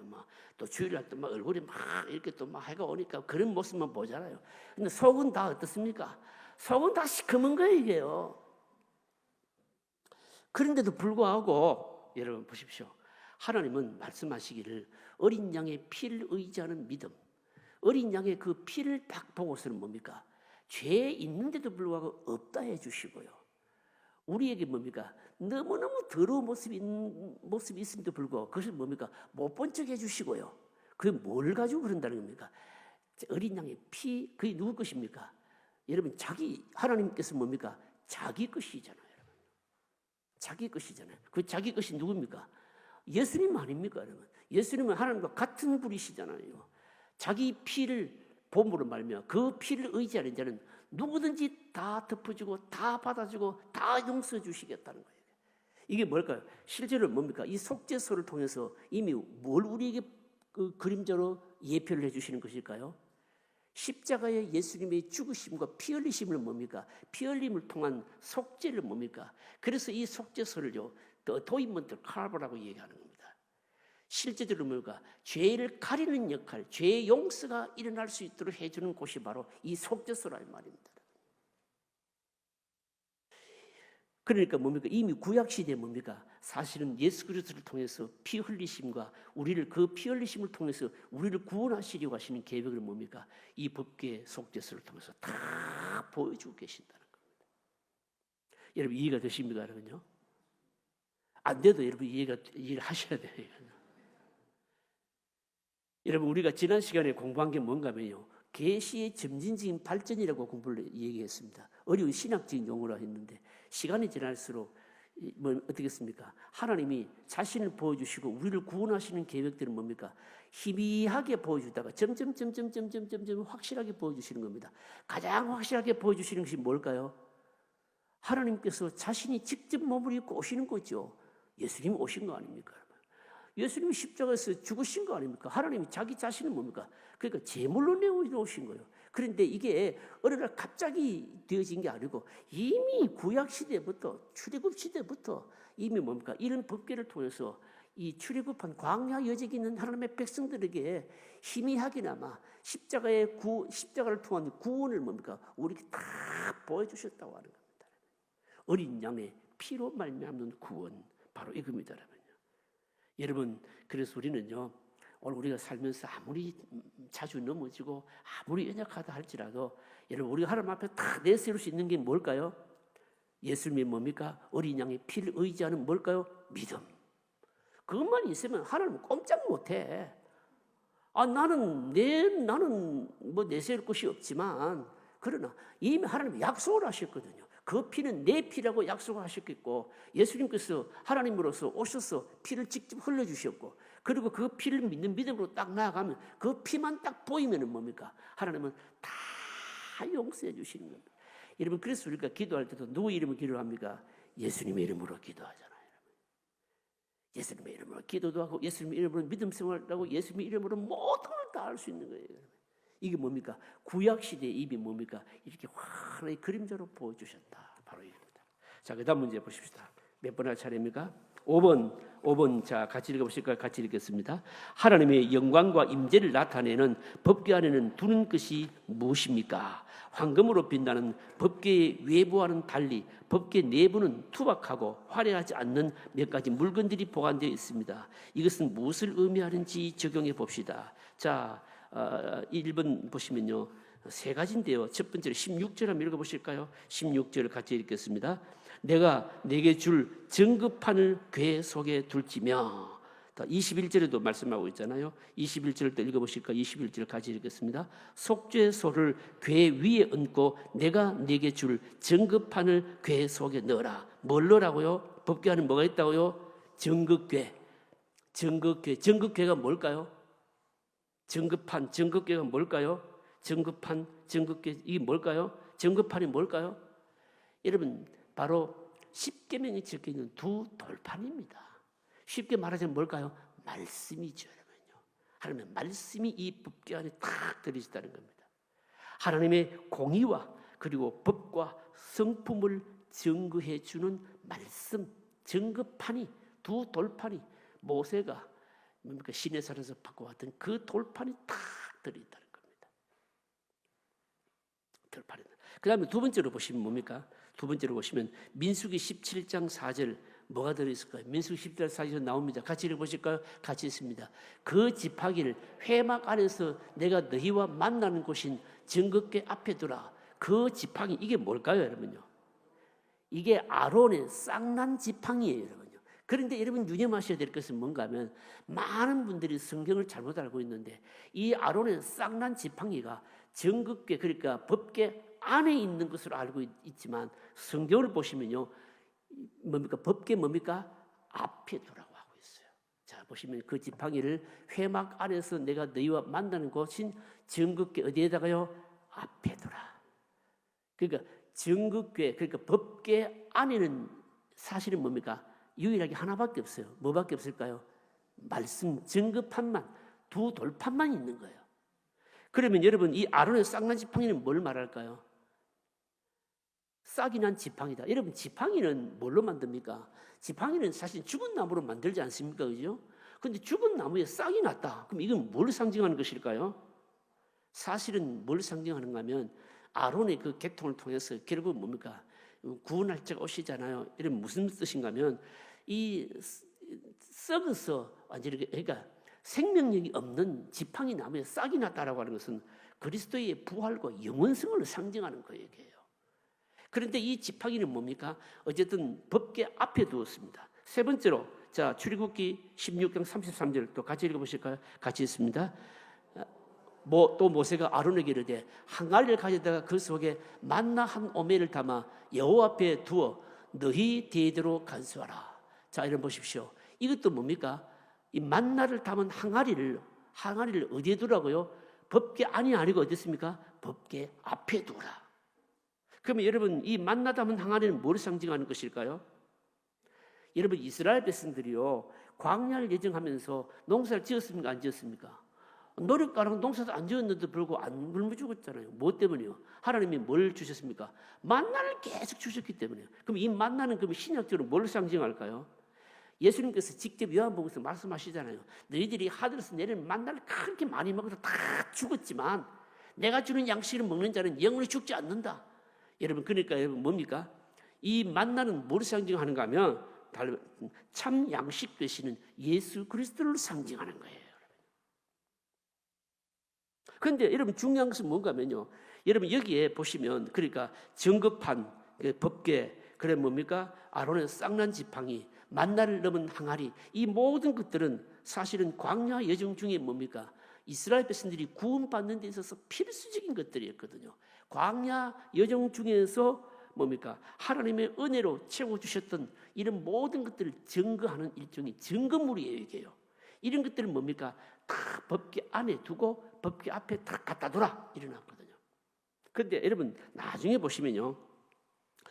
또 주일날 또 막 얼굴이 막 이렇게 또 막 해가 오니까 그런 모습만 보잖아요. 근데 속은 다 어떻습니까? 속은 다 시커먼 거예요, 이게요. 그런데도 불구하고 여러분 보십시오. 하나님은 말씀하시기를 어린 양의 피를 의지하는 믿음, 어린 양의 그 피를 딱 보고서는 뭡니까? 죄 있는데도 불구하고 없다 해주시고요. 우리에게 뭡니까? 너무너무 더러운 모습이 있음에도 불구하고 그것을 뭡니까? 못 본 척 해주시고요. 그게 뭘 가지고 그런다는 겁니까? 어린 양의 피, 그게 누구 것입니까? 여러분, 하나님께서 뭡니까? 자기 것이잖아요. 자기 것이잖아요. 그 자기 것이 누굽니까? 예수님 아닙니까, 여러분? 예수님은 하나님과 같은 분이시잖아요. 자기 피를 보물로 말며 그 피를 의지하는 자는 누구든지 다 덮어주고 다 받아주고 다 용서해 주시겠다는 거예요. 이게 뭘까요? 실제로 뭡니까? 이 속죄소를 통해서 이미 뭘 우리에게 그 그림자로 예표를 해주시는 것일까요? 십자가의 예수님의 죽으심과 피 흘리심을 뭡니까? 피 흘림을 통한 속죄를 뭡니까? 그래서 이 속죄소를요, 도인먼트 칼바라고 얘기하는 겁니다. 실제적으로 뭡니까? 죄를 가리는 역할, 죄의 용서가 일어날 수 있도록 해주는 곳이 바로 이 속죄소라는 말입니다. 그러니까 뭡니까? 이미 구약시대에 뭡니까? 사실은 예수 그리스도를 통해서 피 흘리심과 우리를 그 피 흘리심을 통해서 우리를 구원하시려고 하시는 계획을 뭡니까? 이 법궤 속죄소를 통해서 다 보여주고 계신다는 겁니다. 여러분 이해가 되십니까, 여러분요? 안 돼도 여러분 이해를 하셔야 돼요. 여러분 우리가 지난 시간에 공부한 게 뭔가 하면요, 계시의 점진적인 발전이라고 공부를 얘기했습니다. 어려운 신학적인 용어라 했는데 시간이 지날수록 어떻겠습니까? 하나님이 자신을 보여주시고 우리를 구원하시는 계획들은 뭡니까? 희미하게 보여주다가 점점 확실하게 보여주시는 겁니다. 가장 확실하게 보여주시는 것이 뭘까요? 하나님께서 자신이 직접 몸을 입고 오시는 거죠. 예수님이 오신 거 아닙니까? 예수님이 십자가에서 죽으신 거 아닙니까? 하나님이 자기 자신은 뭡니까? 그러니까 제물로 내오신 거예요. 그런데 이게 어느 날 갑자기 되어진 게 아니고 이미 구약시대부터 출애굽 시대부터 이미 뭡니까? 이런 법궤를 통해서 이 출애굽한 광야 여직에 있는 하나님의 백성들에게 희미하게나마 십자가를 통한 구원을 뭡니까? 우리에게 다 보여주셨다고 하는 겁니다. 어린 양의 피로 말미암는 구원, 바로 이겁니다. 여러분, 그래서 우리는요, 오늘 우리가 살면서 아무리 자주 넘어지고 아무리 연약하다 할지라도 여러분 우리가 하나님 앞에 다 내세울 수 있는 게 뭘까요? 예수님이 뭡니까? 어린 양의 피를 의지하는 뭘까요? 믿음. 그것만 있으면 하나님은 꼼짝 못해. 나는 뭐 내세울 것이 없지만, 그러나 이미 하나님이 약속을 하셨거든요. 그 피는 내 피라고 약속하셨겠고, 예수님께서 하나님으로서 오셔서 피를 직접 흘려주셨고, 그리고 그 피를 믿는 믿음으로 딱 나아가면 그 피만 딱 보이면 뭡니까? 하나님은 다 용서해 주시는 겁니다. 여러분, 그래서 우리가 기도할 때도 누구 이름으로 기도합니까? 예수님의 이름으로 기도하잖아요. 예수님의 이름으로 기도도 하고 예수님의 이름으로 믿음 생활도 하고 예수님의 이름으로 모든 걸 다 할 수 있는 거예요. 이게 뭡니까? 구약시대의 입이 뭡니까? 이렇게 환하게 그림자로 보여주셨다. 바로 이겁니다. 자, 그 다음 문제 보십시다. 몇 번 할 차례입니까? 5번. 자, 같이 읽어보실까요? 같이 읽겠습니다. 하나님의 영광과 임재를 나타내는 법궤 안에는 두는 것이 무엇입니까? 황금으로 빛나는 법궤의 외부와는 달리 법궤 내부는 투박하고 화려하지 않는 몇 가지 물건들이 보관되어 있습니다. 이것은 무엇을 의미하는지 적용해 봅시다. 자, 1번 보시면요, 세 가지인데요. 첫 번째로 16절 한번 읽어보실까요? 16절을 같이 읽겠습니다. 내가 내게 줄 증거판을 궤 속에 둘지며. 21절에도 말씀하고 있잖아요. 21절을 또 읽어보실까요? 21절 같이 읽겠습니다. 속죄소를 궤 위에 얹고 내가 내게 줄 증거판을 궤 속에 넣어라. 뭘 넣으라고요? 법궤 안에 뭐가 있다고요? 증거궤. 증거궤가 뭘까요? 증거판, 증거궤가 뭘까요? 증거판, 증거궤, 이게 뭘까요? 증거판이 뭘까요? 여러분, 바로 십계명이 적혀 있는 두 돌판입니다. 쉽게 말하자면 뭘까요? 말씀이죠, 여러분요. 하나님의 말씀이 이 법궤 안에 탁 들어있다는 겁니다. 하나님의 공의와 그리고 법과 성품을 증거해 주는 말씀, 증거판이, 두 돌판이 모세가 뭡니까? 시내산에서 받고 왔던 그 돌판이 탁 들어있다는 겁니다. 돌판이. 그 다음에 두 번째로 보시면 뭡니까? 두 번째로 보시면 민수기 17장 4절 뭐가 들어있을까요? 민수기 17장 4절 나옵니다. 같이 읽어보실까요? 같이 있습니다. 그 지파기를 회막 안에서 내가 너희와 만나는 곳인 증거궤 앞에 두라. 그 지팡이, 이게 뭘까요, 여러분요? 이게 아론의 쌍난 지팡이에요, 여러분요. 그런데 여러분 유념하셔야 될 것은 뭔가 하면 많은 분들이 성경을 잘못 알고 있는데 이 아론의 쌍난 지팡이가 증거궤, 그러니까 법궤 안에 있는 것으로 알고 있지만 성경을 보시면요, 뭡니까? 법궤 뭡니까? 앞에 두라고 하고 있어요. 자, 보시면 그 지팡이를 회막 안에서 내가 너희와 만나는 곳인 증거궤 어디에다가요? 앞에 두라. 그러니까 증거궤, 그러니까 법궤 안에는 사실은 뭡니까? 유일하게 하나밖에 없어요. 뭐밖에 없을까요? 말씀, 증거판만, 두 돌판만 있는 거예요. 그러면 여러분, 이 아론의 쌍난 지팡이는 뭘 말할까요? 싹이 난 지팡이다. 여러분, 지팡이는 뭘로 만듭니까? 지팡이는 사실 죽은 나무로 만들지 않습니까? 그죠? 근데 죽은 나무에 싹이 났다. 그럼 이건 뭘 상징하는 것일까요? 사실은 뭘 상징하는가 하면 아론의 그 계통을 통해서 결국 뭡니까? 구원할 자가 오시잖아요. 이런 무슨 뜻인가 하면 이 썩어서 완전히, 그러니까 생명력이 없는 지팡이 나무에 싹이 났다라고 하는 것은 그리스도의 부활과 영원성을 상징하는 거예요. 그런데 이 지팡이는 뭡니까? 어쨌든 법궤 앞에 두었습니다. 세 번째로, 자, 출애굽기 16장 33절 또 같이 읽어보실까요? 같이 있습니다. 또 모세가 아론에게 이르되 항아리를 가져다가 그 속에 만나 한 오멜을 담아 여호와 앞에 두어 너희 대대로 간수하라. 자, 이런 보십시오. 이것도 뭡니까? 이 만나를 담은 항아리를 어디에 두라고요? 법궤 안이 아니고 어디 있습니까? 법궤 앞에 두라. 그러면 여러분, 이 만나 담은 항아리는 뭘 상징하는 것일까요? 여러분, 이스라엘 백성들이요, 광야를 예정하면서 농사를 지었습니까? 안 지었습니까? 노력가랑 농사도 안 지었는데도 불구하고 안 굶어 죽었잖아요. 뭐 때문에요? 하나님이 뭘 주셨습니까? 만나를 계속 주셨기 때문에요. 그럼 이 만나는 그럼 신약적으로 뭘 상징할까요? 예수님께서 직접 요한복음에서 말씀하시잖아요. 너희들이 하늘에서 내리는 만나를 그렇게 많이 먹어서 다 죽었지만 내가 주는 양식을 먹는 자는 영원히 죽지 않는다. 여러분, 그러니까 여러분 뭡니까? 이 만나는 뭘 상징하는가 하면 참 양식 되시는 예수 그리스도를 상징하는 거예요. 그런데 여러분 중요한 것은 뭔가 하면요, 여러분 여기에 보시면 그러니까 증거판, 법궤, 그래 뭡니까? 아론의 쌍난 지팡이, 만나를 넘은 항아리, 이 모든 것들은 사실은 광야 여정 중에 뭡니까? 이스라엘 백성들이 구원받는 데 있어서 필수적인 것들이었거든요. 광야 여정 중에서 뭡니까? 하나님의 은혜로 채워주셨던 이런 모든 것들을 증거하는 일종의 증거물이에요, 이게요. 이런 것들은 뭡니까? 다 법궤 안에 두고 법궤 앞에 다 갖다 두라 일어났거든요. 그런데 여러분 나중에 보시면요,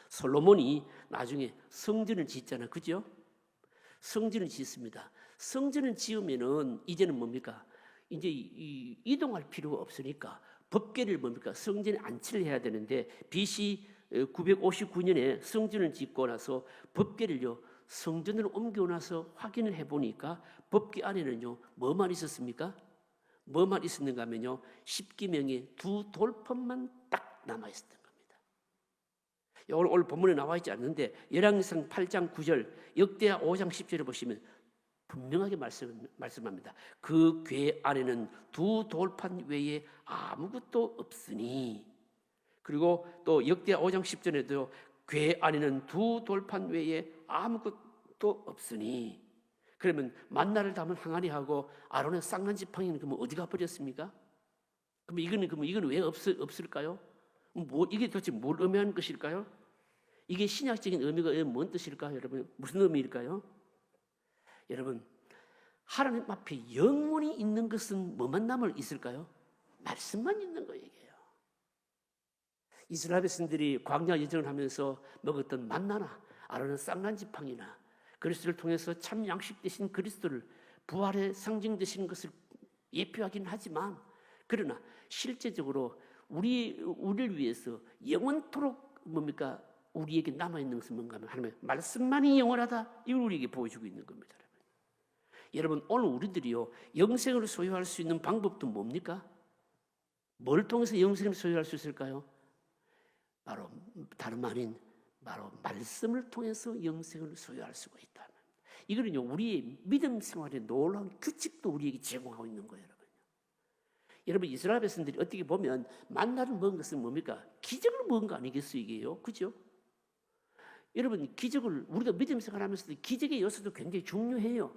솔로몬이 나중에 성전을 짓잖아요, 그죠? 성전을 짓습니다. 성전을 지으면은 이제는 뭡니까? 이제 이동할 필요가 없으니까 법궤를 뭡니까? 성전에 안치를 해야 되는데 BC 959년에 성전을 짓고 나서 법궤를요 성전으로 옮겨 나서 확인을 해보니까 법궤 안에는요 뭐만 있었습니까? 뭐만 있었는가 하면요 십계명의 2 돌판만 딱 남아있었던 겁니다. 오늘 본문에 나와 있지 않는데 열왕기상 8장 9절 역대하 5장 10절을 보시면 분명하게 말씀합니다. 그 궤 안에는 2 돌판 외에 아무것도 없으니. 그리고 또 역대하 5장 10절에도 궤 안에는 2 돌판 외에 아무것도 없으니. 그러면 만나를 담은 항아리하고 아론의 쌍난 지팡이는 그러면 어디 가버렸습니까? 그럼 이거는 왜 없을까요? 이게 도대체 뭘 의미하는 것일까요? 이게 신약적인 의미가 뭔 뜻일까요? 여러분 무슨 의미일까요? 여러분 하나님 앞에 영원히 있는 것은 뭐만 남아 있을까요? 말씀만 있는 거예요. 이스라엘 백성들이 광야 여정을 하면서 먹었던 만나나 아론의 쌍난 지팡이나 그리스도를 통해서 참 양식 되신 그리스도를 부활의 상징 되시는 것을 예표하긴 하지만 그러나 실제적으로 우리를 위해서 영원토록 뭡니까? 우리에게 남아있는 것은 뭔가 하면 하나님의 말씀만이 영원하다. 이걸 우리에게 보여주고 있는 겁니다. 여러분 오늘 우리들이요 영생을 소유할 수 있는 방법도 뭡니까? 뭘 통해서 영생을 소유할 수 있을까요? 바로 다름 아닌 바로 말씀을 통해서 영생을 소유할 수가 있다. 이거는요 우리의 믿음 생활의 놀라운 규칙도 우리에게 제공하고 있는 거예요. 여러분 이스라엘 백성들이 어떻게 보면 만나를 먹은 것은 뭡니까? 기적을 먹은 거 아니겠어요 이게요? 그죠? 여러분 기적을 우리가 믿음 생활하면서도 기적의 요소도 굉장히 중요해요.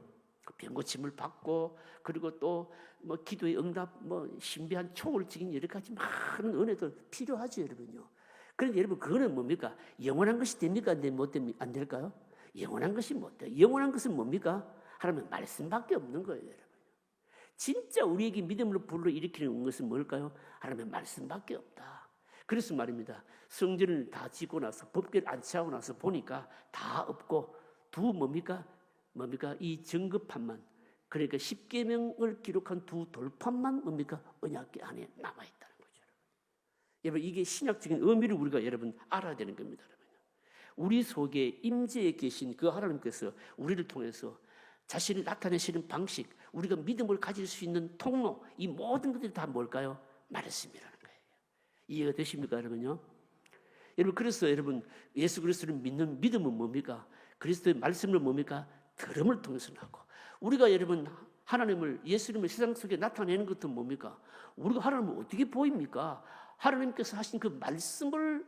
병고침을 받고 그리고 또 뭐 기도의 응답 뭐 신비한 초월적인 여러 가지 많은 은혜도 필요하죠 여러분요. 그런데 여러분 그거는 뭡니까? 영원한 것이 됩니까? 안 될까요? 영원한 것이 못 돼요. 영원한 것은 뭡니까? 하나님의 말씀밖에 없는 거예요 여러분. 진짜 우리에게 믿음으로 불러일으키는 것은 뭘까요? 하나님의 말씀밖에 없다. 그래서 말입니다. 성전을 다 짓고 나서 법궤를 안치하고 나서 보니까 다 없고 뭡니까? 이 정급판만 그러니까 십계명을 기록한 2 돌판만 뭡니까? 언약궤 안에 남아있다는 거죠. 여러분 이게 신약적인 의미를 우리가 여러분 알아야 되는 겁니다. 우리 속에 임재에 계신 그 하나님께서 우리를 통해서 자신을 나타내시는 방식, 우리가 믿음을 가질 수 있는 통로, 이 모든 것들이 다 뭘까요? 말씀이라는 거예요. 이해가 되십니까, 여러분요? 여러분 그래서 여러분 예수 그리스도를 믿는 믿음은 뭡니까? 그리스도의 말씀을 뭡니까? 들음을 통해서 나고 우리가 여러분 하나님을 예수님을 세상 속에 나타내는 것은 뭡니까? 우리가 하나님을 어떻게 보입니까? 하나님께서 하신 그 말씀을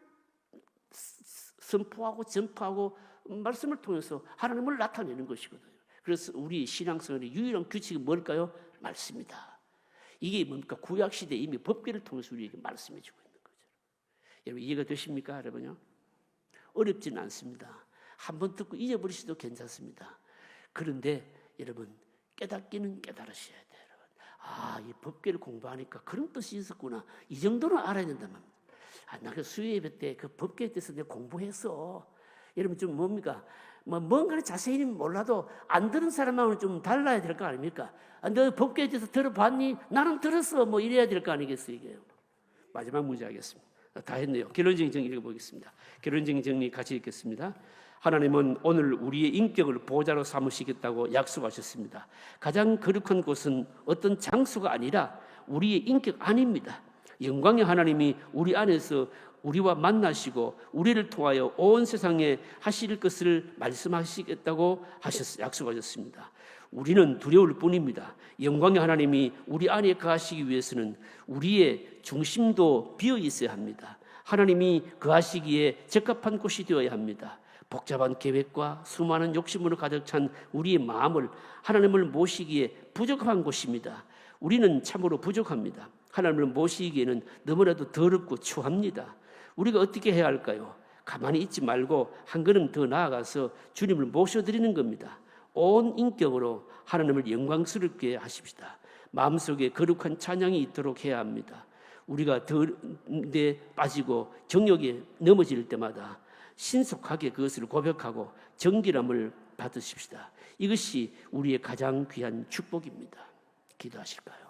선포하고 전파하고 말씀을 통해서 하나님을 나타내는 것이거든요. 그래서 우리 신앙생활의 유일한 규칙이 뭘까요? 말씀이다. 이게 뭡니까? 구약시대 이미 법궤를 통해서 우리에게 말씀해 주고 있는 거죠. 여러분 이해가 되십니까? 여러분요? 어렵지는 않습니다. 한번 듣고 잊어버리셔도 괜찮습니다. 그런데 여러분 깨닫기는 깨달으셔야 돼요. 여러분. 이 법궤를 공부하니까 그런 뜻이 있었구나. 이 정도는 알아야 된다면. 나 그 수요예배 때 그 법궤에 대해서 내가 공부했어. 여러분 좀 뭡니까? 뭔가를 자세히 몰라도 안 들은 사람하고는 좀 달라야 될 거 아닙니까? 너 법궤에 대해서 들어봤니? 나는 들었어. 이래야 될 거 아니겠어요 이게. 마지막 문제 하겠습니다. 다 했네요. 결론적인 정리 읽어보겠습니다. 결론적인 정리 같이 읽겠습니다. 하나님은 오늘 우리의 인격을 보호자로 삼으시겠다고 약속하셨습니다. 가장 거룩한 곳은 어떤 장소가 아니라 우리의 인격 안입니다. 영광의 하나님이 우리 안에서 우리와 만나시고 우리를 통하여 온 세상에 하실 것을 말씀하시겠다고 약속하셨습니다. 우리는 두려울 뿐입니다. 영광의 하나님이 우리 안에 거하시기 위해서는 우리의 중심도 비어 있어야 합니다. 하나님이 거하시기에 적합한 곳이 되어야 합니다. 복잡한 계획과 수많은 욕심으로 가득 찬 우리의 마음을 하나님을 모시기에 부족한 곳입니다. 우리는 참으로 부족합니다. 하나님을 모시기에는 너무나도 더럽고 추합니다. 우리가 어떻게 해야 할까요? 가만히 있지 말고 한 걸음 더 나아가서 주님을 모셔드리는 겁니다. 온 인격으로 하나님을 영광스럽게 하십시다. 마음속에 거룩한 찬양이 있도록 해야 합니다. 우리가 더운데 빠지고 정욕에 넘어질 때마다 신속하게 그것을 고백하고 정결함을 받으십시다. 이것이 우리의 가장 귀한 축복입니다. 기도하실까요?